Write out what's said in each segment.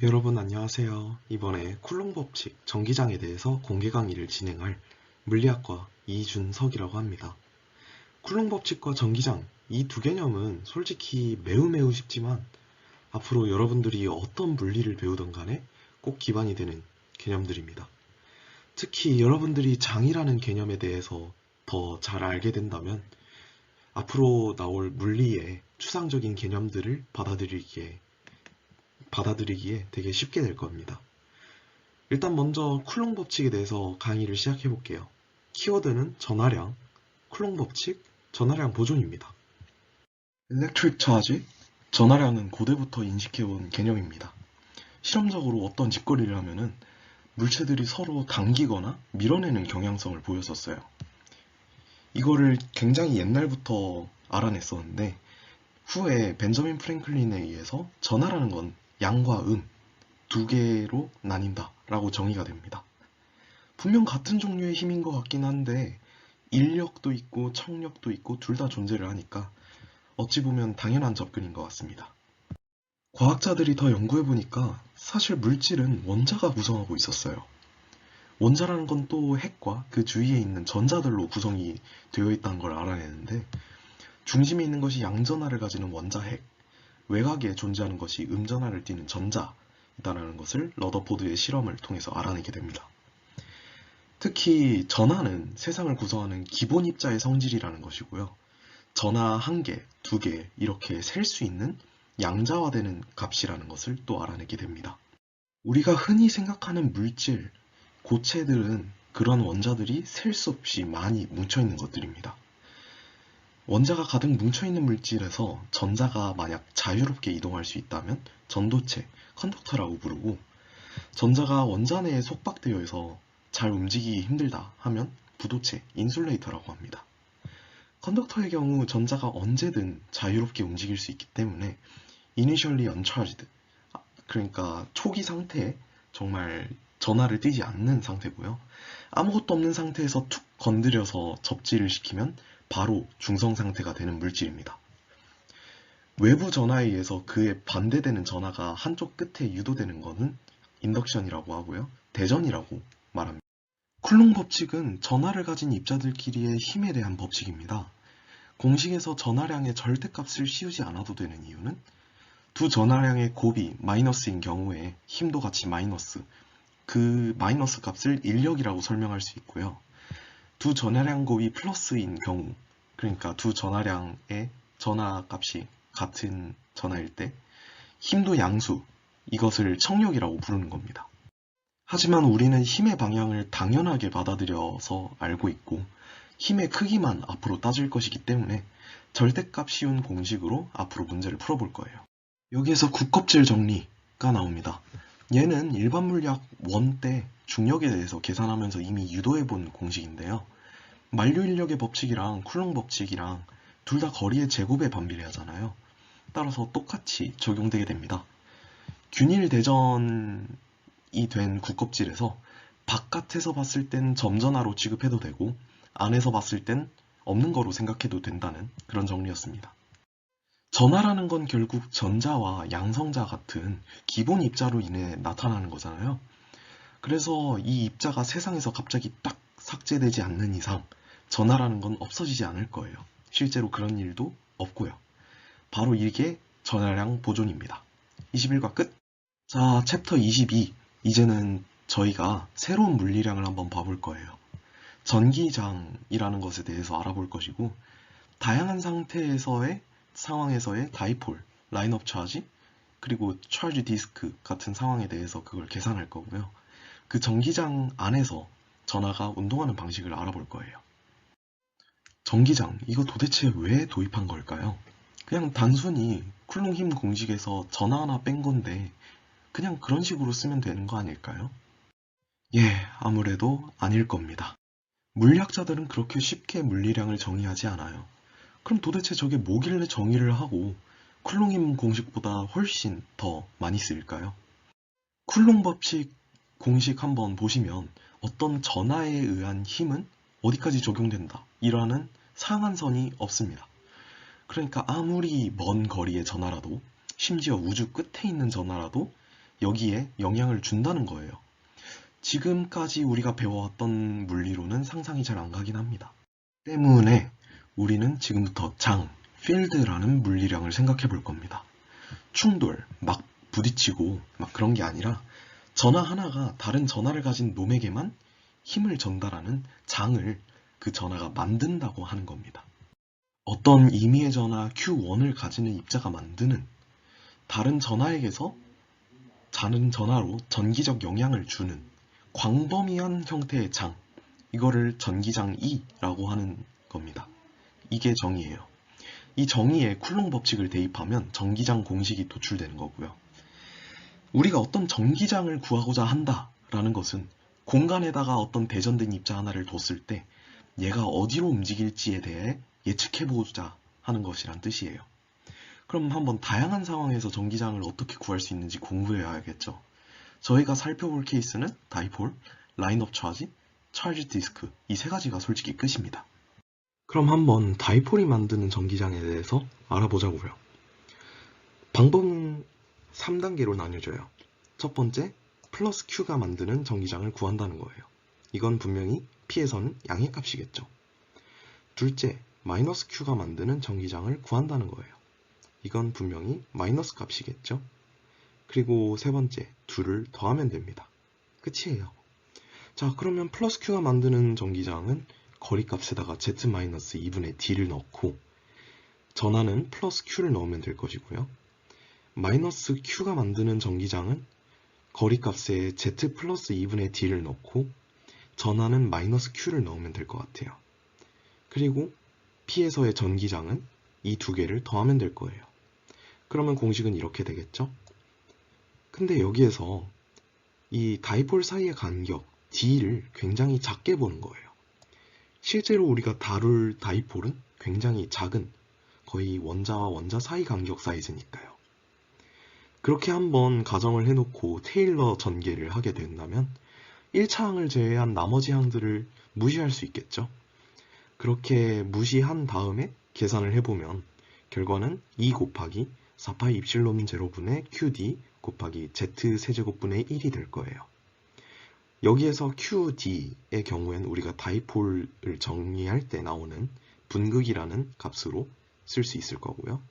여러분 안녕하세요. 이번에 쿨롱 법칙 전기장에 대해서 공개 강의를 진행할 물리학과 이준석이라고 합니다. 쿨롱 법칙과 전기장 이 두 개념은 솔직히 매우 쉽지만 앞으로 여러분들이 어떤 물리를 배우던 간에 꼭 기반이 되는 개념들입니다. 특히 여러분들이 장이라는 개념에 대해서 더 잘 알게 된다면 앞으로 나올 물리의 추상적인 개념들을 받아들이기에 되게 쉽게 될 겁니다. 일단 먼저 쿨롱 법칙에 대해서 강의를 시작해 볼게요. 키워드는 전하량, 쿨롱 법칙, 전하량 보존입니다. Electric Charge, 전하량은 고대부터 인식해온 개념입니다. 실험적으로 어떤 짓거리를 하면은 물체들이 서로 당기거나 밀어내는 경향성을 보였었어요. 이거를 굉장히 옛날부터 알아냈었는데 후에 벤저민 프랭클린에 의해서 전하라는 건 양과 두 개로 나뉜다 라고 정의가 됩니다. 분명 같은 종류의 힘인 것 같긴 한데 인력도 있고 청력도 있고 둘 다 존재를 하니까 어찌 보면 당연한 접근인 것 같습니다. 과학자들이 더 연구해보니까 사실 물질은 원자가 구성하고 있었어요. 원자라는 건 또 핵과 그 주위에 있는 전자들로 구성이 되어 있다는 걸 알아내는데 중심에 있는 것이 양전하를 가지는 원자 핵, 외곽에 존재하는 것이 음전하를 띠는 전자이다라는 것을 러더포드의 실험을 통해서 알아내게 됩니다. 특히 전하는 세상을 구성하는 기본 입자의 성질이라는 것이고요. 전하 1개, 2개 이렇게 셀 수 있는 양자화되는 값이라는 것을 또 알아내게 됩니다. 우리가 흔히 생각하는 물질, 고체들은 그런 원자들이 셀 수 없이 많이 뭉쳐있는 것들입니다. 원자가 가득 뭉쳐있는 물질에서 전자가 만약 자유롭게 이동할 수 있다면 전도체, 컨덕터라고 부르고 전자가 원자 내에 속박되어 있어 잘 움직이기 힘들다 하면 부도체, 인슐레이터라고 합니다. 컨덕터의 경우 전자가 언제든 자유롭게 움직일 수 있기 때문에 initially uncharged, 그러니까 초기 상태에 정말 전하를 띠지 않는 상태고요. 아무것도 없는 상태에서 툭 건드려서 접지를 시키면 바로 중성 상태가 되는 물질입니다. 외부 전하에 의해서 그에 반대되는 전하가 한쪽 끝에 유도되는 것은 인덕션이라고 하고요. 대전이라고 말합니다. 쿨롱 법칙은 전하를 가진 입자들끼리의 힘에 대한 법칙입니다. 공식에서 전하량의 절대값을 씌우지 않아도 되는 이유는 두 전하량의 곱이 마이너스인 경우에 힘도 같이 마이너스, 그 마이너스 값을 인력이라고 설명할 수 있고요. 두 전하량 곱이 플러스인 경우, 그러니까 두 전하량의 전하 값이 같은 전하일 때 힘도 양수, 이것을 청력이라고 부르는 겁니다. 하지만 우리는 힘의 방향을 당연하게 받아들여서 알고 있고 힘의 크기만 앞으로 따질 것이기 때문에 절대값 씌운 공식으로 앞으로 문제를 풀어볼 거예요. 여기에서 국껍질 정리가 나옵니다. 얘는 일반 물리학 1 때 중력에 대해서 계산하면서 이미 유도해본 공식인데요. 만류인력의 법칙이랑 쿨롱 법칙이랑 둘 다 거리의 제곱에 반비례하잖아요. 따라서 똑같이 적용되게 됩니다. 균일 대전이 된 국껍질에서 바깥에서 봤을 땐 점전하로 취급해도 되고 안에서 봤을 땐 없는 거로 생각해도 된다는 그런 정리였습니다. 전하라는 건 결국 전자와 양성자 같은 기본 입자로 인해 나타나는 거잖아요. 그래서 이 입자가 세상에서 갑자기 딱 삭제되지 않는 이상 전하라는 건 없어지지 않을 거예요. 실제로 그런 일도 없고요. 바로 이게 전하량 보존입니다. 21과 끝! 자, 챕터 22. 이제는 저희가 새로운 물리량을 한번 봐볼 거예요. 전기장이라는 것에 대해서 알아볼 것이고 다양한 상황에서의 다이폴, 라인업 차지, 그리고 차지 디스크 같은 상황에 대해서 그걸 계산할 거고요. 그 전기장 안에서 전하가 운동하는 방식을 알아볼 거예요. 전기장, 이거 도대체 왜 도입한 걸까요? 그냥 단순히 쿨롱 힘 공식에서 전하 하나 뺀 건데 그냥 그런 식으로 쓰면 되는 거 아닐까요? 예, 아무래도 아닐 겁니다. 물리학자들은 그렇게 쉽게 물리량을 정의하지 않아요. 그럼 도대체 저게 뭐길래 정의를 하고 쿨롱 힘 공식보다 훨씬 더 많이 쓰일까요? 쿨롱 법칙 공식 한번 보시면 어떤 전하에 의한 힘은 어디까지 적용된다 이라는 상한선이 없습니다. 그러니까 아무리 먼 거리의 전하라도 심지어 우주 끝에 있는 전하라도 여기에 영향을 준다는 거예요. 지금까지 우리가 배워왔던 물리로는 상상이 잘 안 가긴 합니다. 때문에 우리는 지금부터 장, 필드라는 물리량을 생각해 볼 겁니다. 충돌, 막 부딪히고 막 그런 게 아니라 전하 하나가 다른 전하를 가진 놈에게만 힘을 전달하는 장을 그 전하가 만든다고 하는 겁니다. 어떤 임의의 전하 Q1을 가지는 입자가 만드는 다른 전하에게서 다른 전하로 전기적 영향을 주는 광범위한 형태의 장, 이거를 전기장2라고 하는 겁니다. 이게 정의예요. 이 정의에 쿨롱 법칙을 대입하면 전기장 공식이 도출되는 거고요. 우리가 어떤 전기장을 구하고자 한다라는 것은 공간에다가 어떤 대전된 입자 하나를 뒀을 때 얘가 어디로 움직일지에 대해 예측해보자 하는 것이란 뜻이에요. 그럼 한번 다양한 상황에서 전기장을 어떻게 구할 수 있는지 공부해야겠죠. 저희가 살펴볼 케이스는 다이폴, 라인업 차지, 차지 디스크 이 세 가지가 솔직히 끝입니다. 그럼 한번 다이폴이 만드는 전기장에 대해서 알아보자고요. 방법은 3단계로 나뉘어져요. 첫 번째, 플러스 Q가 만드는 전기장을 구한다는 거예요. 이건 분명히 P에서는 양의 값이겠죠. 둘째, 마이너스 Q가 만드는 전기장을 구한다는 거예요. 이건 분명히 마이너스 값이겠죠. 그리고 세 번째, 둘을 더하면 됩니다. 끝이에요. 자, 그러면 플러스 Q가 만드는 전기장은 거리값에다가 Z-2분의 D를 넣고 전하는 플러스 Q를 넣으면 될 것이고요. 마이너스 Q가 만드는 전기장은 거리값에 Z 플러스 2분의 D를 넣고 전하는 마이너스 Q를 넣으면 될 것 같아요. 그리고 P에서의 전기장은 이 두 개를 더하면 될 거예요. 그러면 공식은 이렇게 되겠죠? 근데 여기에서 이 다이폴 사이의 간격 D를 굉장히 작게 보는 거예요. 실제로 우리가 다룰 다이폴은 굉장히 작은 거의 원자와 원자 사이 간격 사이즈니까요. 그렇게 한번 가정을 해놓고 테일러 전개를 하게 된다면 1차 항을 제외한 나머지 항들을 무시할 수 있겠죠. 그렇게 무시한 다음에 계산을 해보면 결과는 2 곱하기 4파이 입실론 제로분의 QD 곱하기 Z 세제곱분의 1이 될 거예요. 여기에서 QD의 경우엔 우리가 다이폴을 정리할 때 나오는 분극이라는 값으로 쓸 수 있을 거고요.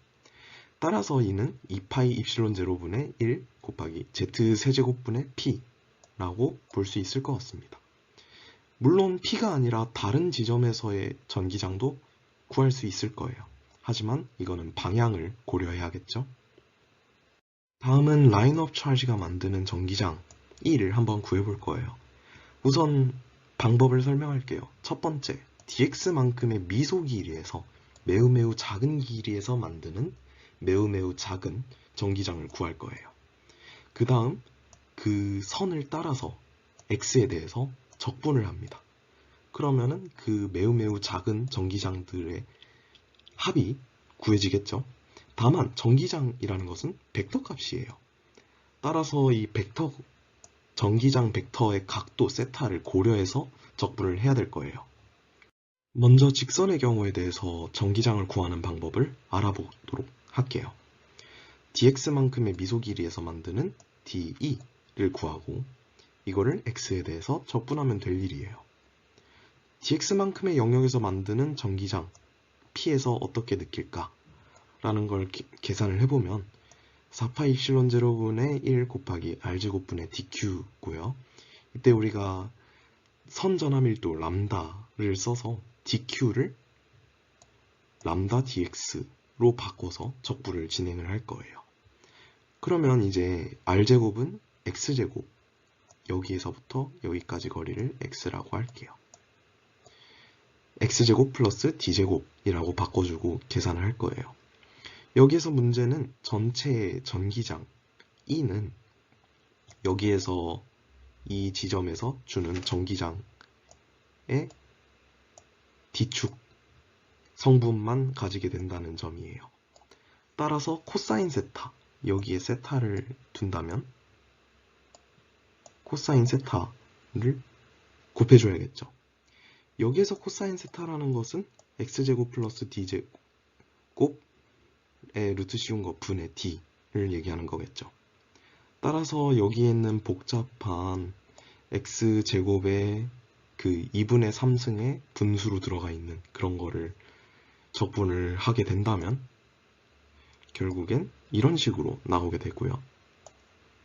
따라서 이는 2파이 입실론 제로분의 1 곱하기 Z 세제곱분의 P라고 볼 수 있을 것 같습니다. 물론 P가 아니라 다른 지점에서의 전기장도 구할 수 있을 거예요. 하지만 이거는 방향을 고려해야겠죠. 다음은 라인업 차지가 만드는 전기장 2를 한번 구해볼 거예요. 우선 방법을 설명할게요. 첫 번째, dx만큼의 미소 길이에서 매우 작은 길이에서 만드는 매우 작은 전기장을 구할 거예요. 그 다음 그 선을 따라서 x에 대해서 적분을 합니다. 그러면은 그 매우 작은 전기장들의 합이 구해지겠죠. 다만 전기장이라는 것은 벡터 값이에요. 따라서 이 벡터 전기장 벡터의 각도 세타를 고려해서 적분을 해야 될 거예요. 먼저 직선의 경우에 대해서 전기장을 구하는 방법을 알아보도록 할게요. dx만큼의 미소 길이에서 만드는 de를 구하고 이거를 x에 대해서 적분하면 될 일이에요. dx만큼의 영역에서 만드는 전기장 P에서 어떻게 느낄까? 라는 걸 계산을 해보면 4파이 입실론 제로분의 1 곱하기 r제곱분의 dq고요. 이때 우리가 선전함밀도 람다를 써서 dq를 람다 dx로 바꿔서 적분을 진행을 할 거예요. 그러면 이제 r제곱은 x제곱, 여기에서부터 여기까지 거리를 x라고 할게요. x제곱 플러스 d제곱이라고 바꿔주고 계산을 할 거예요. 여기에서 문제는 전체의 전기장 E는 여기에서 이 지점에서 주는 전기장의 D축 성분만 가지게 된다는 점이에요. 따라서 코사인 세타, 여기에 세타를 둔다면 코사인 세타를 곱해줘야겠죠. 여기에서 코사인 세타라는 것은 x제곱 플러스 d제곱의 루트 씌운 거 분의 d를 얘기하는 거겠죠. 따라서 여기에 있는 복잡한 x제곱의 그 2분의 3승의 분수로 들어가 있는 그런 거를 적분을 하게 된다면 결국엔 이런 식으로 나오게 되고요.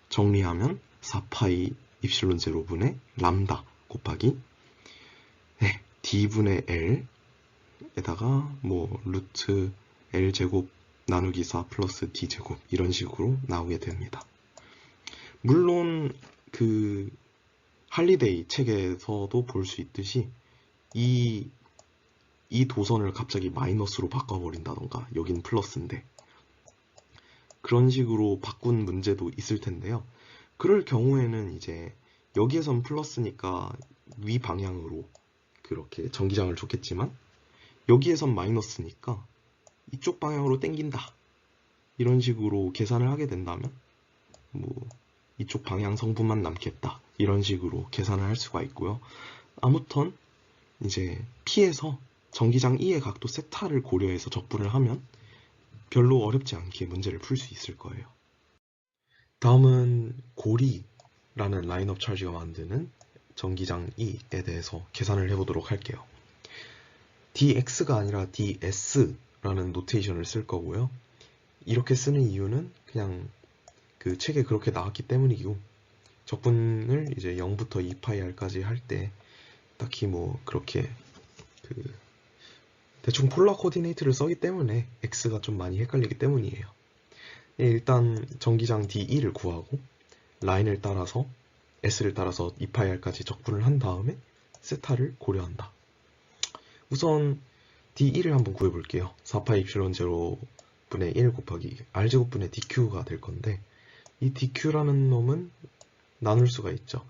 정리하면 4파이 입실론 제로분의 람다 곱하기 d분의 l에다가 뭐 루트 l제곱 나누기 4 플러스 d제곱 이런 식으로 나오게 됩니다. 물론 그 할리데이 책에서도 볼 수 있듯이 이 도선을 갑자기 마이너스로 바꿔버린다던가 여긴 플러스인데 그런 식으로 바꾼 문제도 있을 텐데요. 그럴 경우에는 이제 여기에선 플러스니까 위 방향으로 그렇게 전기장을 줬겠지만 여기에선 마이너스니까 이쪽 방향으로 당긴다. 이런 식으로 계산을 하게 된다면 뭐 이쪽 방향 성분만 남겠다. 이런 식으로 계산을 할 수가 있고요. 아무튼 이제 P에서 전기장 E의 각도 세타를 고려해서 적분을 하면 별로 어렵지 않게 문제를 풀 수 있을 거예요. 다음은 고리라는 라인업 찰지가 만드는 전기장 E에 대해서 계산을 해보도록 할게요. dx가 아니라 ds라는 노테이션을 쓸 거고요. 이렇게 쓰는 이유는 그냥 그 책에 그렇게 나왔기 때문이고 적분을 이제 0부터 2파이r까지 할 때 딱히 뭐 그렇게 그 대충 폴라 코디네이트를 써기 때문에 x가 좀 많이 헷갈리기 때문이에요. 일단 전기장 DE를 구하고 라인을 따라서 S를 따라서 2파이r까지 적분을 한 다음에 세타를 고려한다. 우선 DE를 한번 구해볼게요. 4파이 입실론 제로분의 1 곱하기 R제곱분의 DQ가 될 건데 이 DQ라는 놈은 나눌 수가 있죠.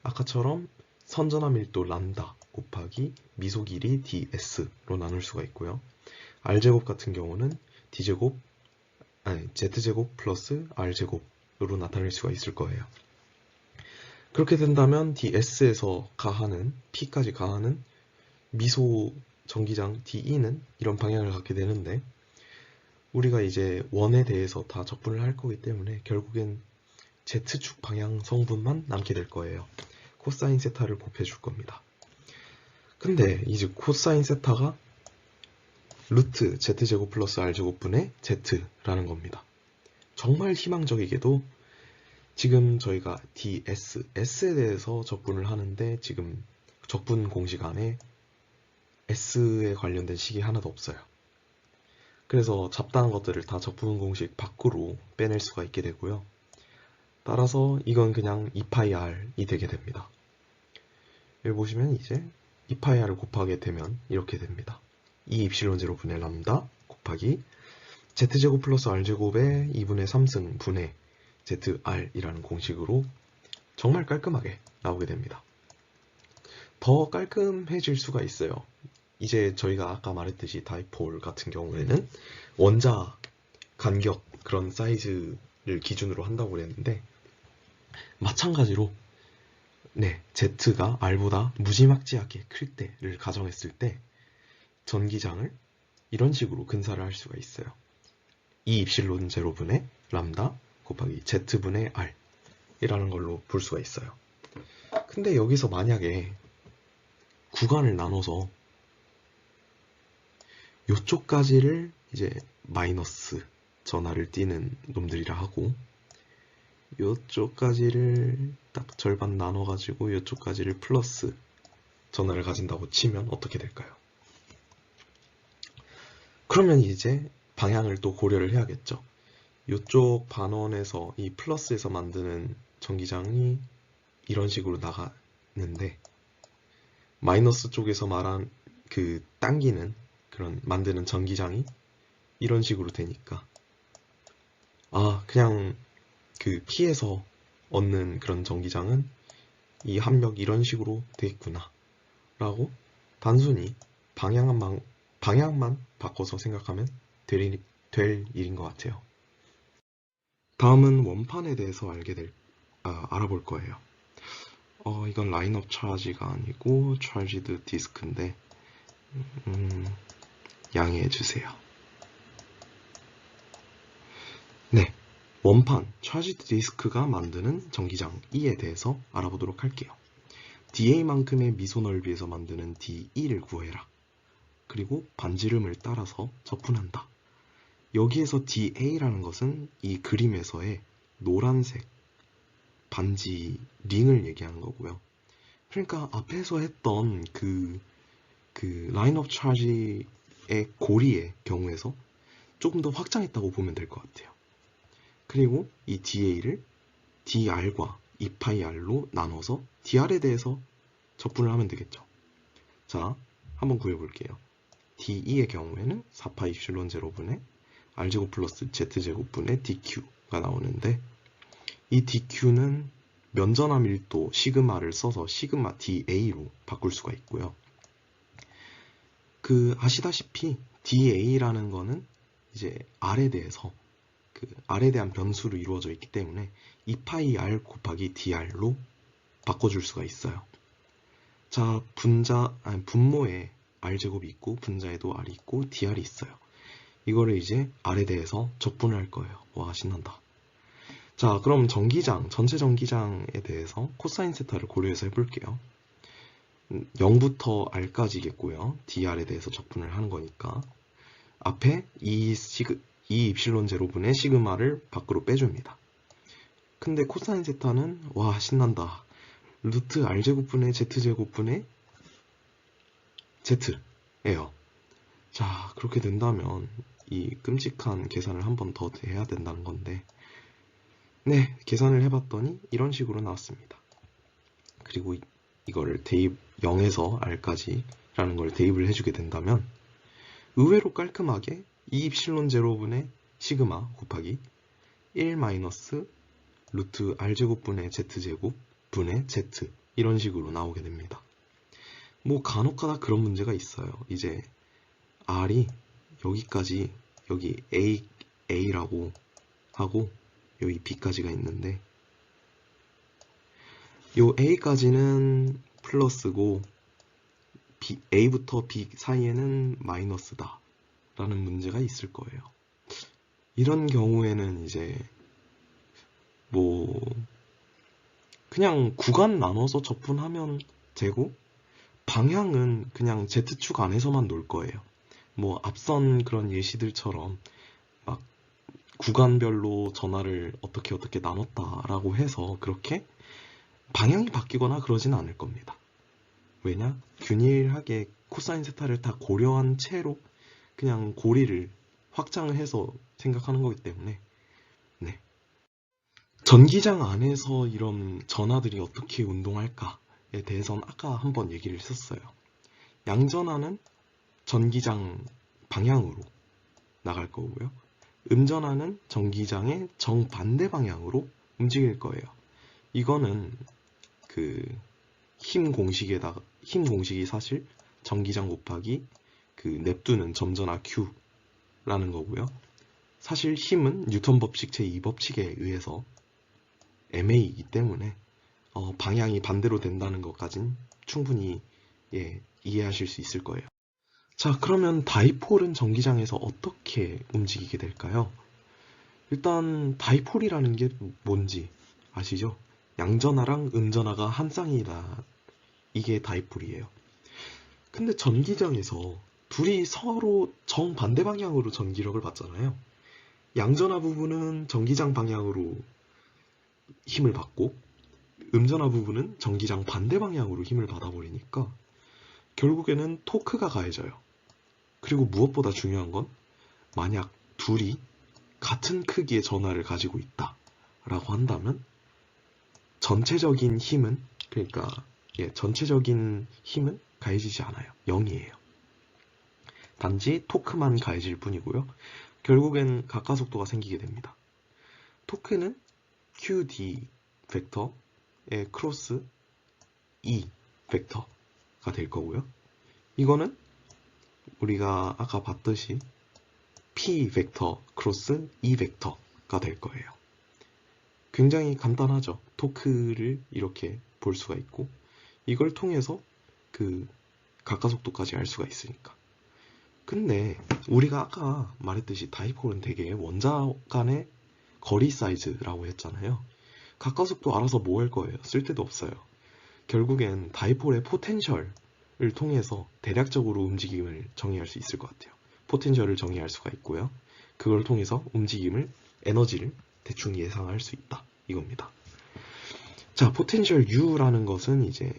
아까처럼 선전함 밀도 람다 곱하기 미소 길이 ds로 나눌 수가 있고요. r제곱 같은 경우는 z제곱 플러스 r제곱으로 나타낼 수가 있을 거예요. 그렇게 된다면 ds에서 가하는 p까지 가하는 미소 전기장 DE는 이런 방향을 갖게 되는데 우리가 이제 원에 대해서 다 적분을 할 거기 때문에 결국엔 Z축 방향 성분만 남게 될 거예요. 코사인 세타를 곱해줄 겁니다. 근데 이제 코사인 세타가 루트 Z제곱 플러스 R제곱분의 Z라는 겁니다. 정말 희망적이게도 지금 저희가 S에 대해서 적분을 하는데 지금 적분 공식 안에 S에 관련된 식이 하나도 없어요. 그래서 잡다한 것들을 다 적분 공식 밖으로 빼낼 수가 있게 되고요. 따라서 이건 그냥 2파이r이 되게 됩니다. 여기 보시면 이제 2파이r을 곱하게 되면 이렇게 됩니다. 2 입실론 제로분의 람다 곱하기 z제곱 플러스 r제곱의 2분의 3승 분의 zr이라는 공식으로 정말 깔끔하게 나오게 됩니다. 더 깔끔해질 수가 있어요. 이제 저희가 아까 말했듯이 다이폴 같은 경우에는 원자 간격 그런 사이즈를 기준으로 한다고 그랬는데 마찬가지로 Z가 R보다 무지막지하게 클 때를 가정했을 때 전기장을 이런 식으로 근사를 할 수가 있어요. 2 입실론 제로분의 람다 곱하기 Z분의 R 이라는 걸로 볼 수가 있어요. 근데 여기서 만약에 구간을 나눠서 요쪽까지를 이제 마이너스 전하를 띠는 놈들이라 하고 요쪽까지를 딱 절반 나눠가지고 요쪽까지를 플러스 전하를 가진다고 치면 어떻게 될까요? 그러면 이제 방향을 또 고려를 해야겠죠. 요쪽 반원에서 이 플러스에서 만드는 전기장이 이런 식으로 나가는데 마이너스 쪽에서 말한 그 당기는 그런 만드는 전기장이 이런 식으로 되니까 그냥 그 P에서 얻는 그런 전기장은 이 합력 이런 식으로 돼 있구나 라고 단순히 방향만 바꿔서 생각하면 될 일인 것 같아요. 다음은 원판에 대해서 알아볼 거예요. 이건 라인업 차지가 아니고 찰지드 디스크인데 양해해 주세요. 원판 차지 디스크가 만드는 전기장 E에 대해서 알아보도록 할게요. DA만큼의 미소 넓이에서 만드는 D2를 구해라. 그리고 반지름을 따라서 접근한다. 여기에서 DA라는 것은 이 그림에서의 노란색 반지 링을 얘기하는 거고요. 그러니까 앞에서 했던 그 라인 오브 차지의 고리의 경우에서 조금 더 확장했다고 보면 될 것 같아요. 그리고 이 DA를 DR과 2πr로 나눠서 DR에 대해서 적분을 하면 되겠죠. 자, 한번 구해볼게요. D2의 경우에는 4π 입실론 제로분의 R제곱 플러스 Z제곱분의 DQ가 나오는데, 이 DQ는 면전함 밀도 시그마를 써서 시그마 DA로 바꿀 수가 있고요. 아시다시피 DA라는 거는 이제 R에 대해서 R에 대한 변수로 이루어져 있기 때문에 2πr 곱하기 dr로 바꿔줄 수가 있어요. 자, 분모에 R제곱이 있고 분자에도 R이 있고 dr이 있어요. 이거를 이제 R에 대해서 적분을 할 거예요. 와, 신난다. 자, 그럼 전체 전기장에 대해서 코사인 세타를 고려해서 해볼게요. 0부터 R까지겠고요. dr에 대해서 적분을 하는 거니까 앞에 이 입실론 제로분의 시그마를 밖으로 빼줍니다. 근데 코사인 세타는 와, 신난다. 루트 R제곱분의 Z제곱분의 Z예요. 자, 그렇게 된다면 이 끔찍한 계산을 한 번 더 해야 된다는 건데, 네, 계산을 해봤더니 이런 식으로 나왔습니다. 그리고 이거를 대입 0에서 R까지 라는 걸 대입을 해주게 된다면 의외로 깔끔하게 2 입실론 제로분의 시그마 곱하기 1 마이너스 루트 R제곱분의 Z제곱분의 Z, 이런 식으로 나오게 됩니다. 뭐 간혹가다 그런 문제가 있어요. 이제 R이 여기까지, 여기 A라고 하고 여기 B까지가 있는데, 요 A까지는 플러스고 A부터 B 사이에는 마이너스다 라는 문제가 있을 거예요. 이런 경우에는 이제 뭐 그냥 구간 나눠서 적분하면 되고, 방향은 그냥 Z축 안에서만 놀 거예요. 뭐 앞선 그런 예시들처럼 막 구간별로 전하를 어떻게 나눴다라고 해서 그렇게 방향이 바뀌거나 그러진 않을 겁니다. 왜냐? 균일하게 코사인 세타를 다 고려한 채로 그냥 고리를 확장을 해서 생각하는 거기 때문에, 네. 전기장 안에서 이런 전하들이 어떻게 운동할까에 대해서는 아까 한번 얘기를 했었어요. 양전하는 전기장 방향으로 나갈 거고요. 음전하는 전기장의 정반대 방향으로 움직일 거예요. 이거는 힘 공식이 사실 전기장 곱하기 냅두는 점전하 Q라는 거고요. 사실 힘은 뉴턴 법칙 제2법칙에 의해서 MA이기 때문에 방향이 반대로 된다는 것까진 충분히 이해하실 수 있을 거예요. 자, 그러면 다이폴은 전기장에서 어떻게 움직이게 될까요? 일단 다이폴이라는 게 뭔지 아시죠? 양전하랑 음전하가 한 쌍이다. 이게 다이폴이에요. 근데 전기장에서 둘이 서로 정반대 방향으로 전기력을 받잖아요. 양전하 부분은 전기장 방향으로 힘을 받고 음전하 부분은 전기장 반대 방향으로 힘을 받아버리니까 결국에는 토크가 가해져요. 그리고 무엇보다 중요한 건, 만약 둘이 같은 크기의 전하를 가지고 있다 라고 한다면 전체적인 힘은 가해지지 않아요. 0이에요. 단지 토크만 가해질 뿐이고요. 결국엔 가까속도가 생기게 됩니다. 토크는 QD 벡터의 크로스 E 벡터가 될 거고요. 이거는 우리가 아까 봤듯이 P 벡터 크로스 E 벡터가 될 거예요. 굉장히 간단하죠. 토크를 이렇게 볼 수가 있고, 이걸 통해서 가까속도까지 알 수가 있으니까. 근데 우리가 아까 말했듯이 다이폴은 되게 원자 간의 거리 사이즈라고 했잖아요. 가까스도 알아서 뭐 할 거예요? 쓸데도 없어요. 결국엔 다이폴의 포텐셜을 통해서 대략적으로 움직임을 정의할 수 있을 것 같아요. 포텐셜을 정의할 수가 있고요. 그걸 통해서 움직임을, 에너지를 대충 예상할 수 있다. 이겁니다. 자, 포텐셜 U라는 것은 이제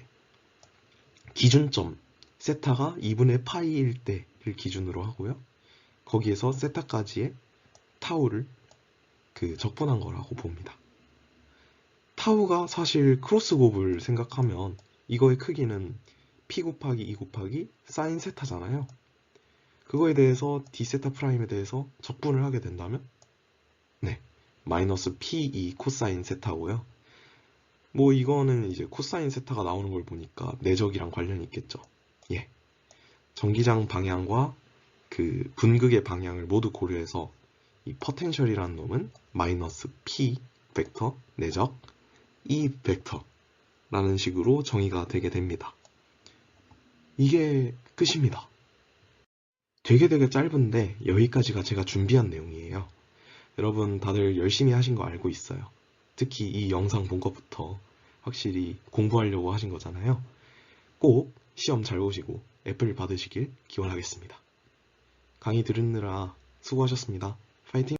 기준점, 세타가 2분의 파이일 때를 기준으로 하고요. 거기에서 세타까지의 타우를 적분한 거라고 봅니다. 타우가 사실 크로스 곱을 생각하면 이거의 크기는 P 곱하기 2 곱하기 사인 세타잖아요. 그거에 대해서 D 세타 프라임에 대해서 적분을 하게 된다면 네, 마이너스 P2 코사인 세타고요. 뭐 이거는 이제 코사인 세타가 나오는 걸 보니까 내적이랑 관련이 있겠죠. 예. 전기장 방향과 그 분극의 방향을 모두 고려해서 이 포텐셜이라는 놈은 마이너스 P 벡터 내적 E 벡터라는 식으로 정의가 되게 됩니다. 이게 끝입니다. 되게 짧은데 여기까지가 제가 준비한 내용이에요. 여러분 다들 열심히 하신 거 알고 있어요. 특히 이 영상 본 것부터 확실히 공부하려고 하신 거잖아요. 꼭 시험 잘 보시고 애플 받으시길 기원하겠습니다. 강의 들으느라 수고하셨습니다. 파이팅!